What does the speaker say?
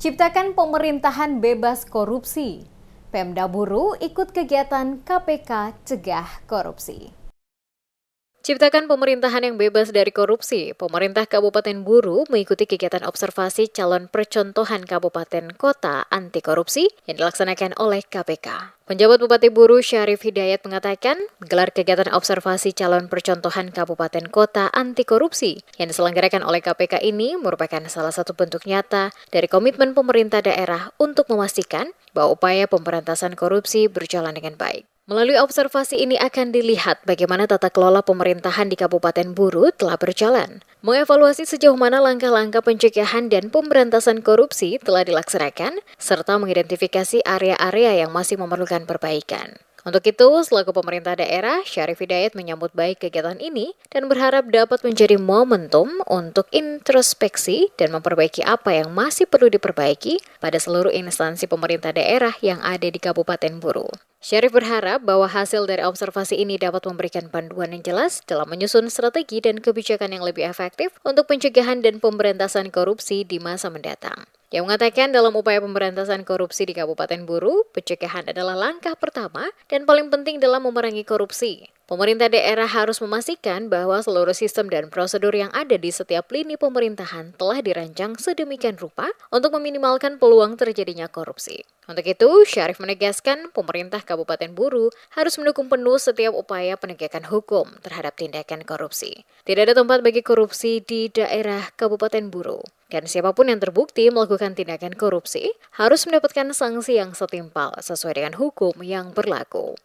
Ciptakan pemerintahan bebas korupsi. Pemda Buru ikut kegiatan KPK Cegah Korupsi. Ciptakan pemerintahan yang bebas dari korupsi. Pemerintah Kabupaten Buru mengikuti kegiatan observasi calon percontohan kabupaten kota anti korupsi yang dilaksanakan oleh KPK. Penjabat Bupati Buru Syarif Hidayat mengatakan, gelar kegiatan observasi calon percontohan kabupaten kota anti korupsi yang diselenggarakan oleh KPK ini merupakan salah satu bentuk nyata dari komitmen pemerintah daerah untuk memastikan bahwa upaya pemberantasan korupsi berjalan dengan baik. Melalui observasi ini akan dilihat bagaimana tata kelola pemerintahan di Kabupaten Buru telah berjalan. Mengevaluasi sejauh mana langkah-langkah pencegahan dan pemberantasan korupsi telah dilaksanakan, serta mengidentifikasi area-area yang masih memerlukan perbaikan. Untuk itu, selaku pemerintah daerah, Syarif Hidayat menyambut baik kegiatan ini dan berharap dapat menjadi momentum untuk introspeksi dan memperbaiki apa yang masih perlu diperbaiki pada seluruh instansi pemerintah daerah yang ada di Kabupaten Buru. Syarif berharap bahwa hasil dari observasi ini dapat memberikan panduan yang jelas dalam menyusun strategi dan kebijakan yang lebih efektif untuk pencegahan dan pemberantasan korupsi di masa mendatang. Dia mengatakan dalam upaya pemberantasan korupsi di Kabupaten Buru, pencegahan adalah langkah pertama dan paling penting dalam memerangi korupsi. Pemerintah daerah harus memastikan bahwa seluruh sistem dan prosedur yang ada di setiap lini pemerintahan telah dirancang sedemikian rupa untuk meminimalkan peluang terjadinya korupsi. Untuk itu, Syarif menegaskan pemerintah Kabupaten Buru harus mendukung penuh setiap upaya penegakan hukum terhadap tindakan korupsi. Tidak ada tempat bagi korupsi di daerah Kabupaten Buru. Dan siapapun yang terbukti melakukan tindakan korupsi harus mendapatkan sanksi yang setimpal sesuai dengan hukum yang berlaku.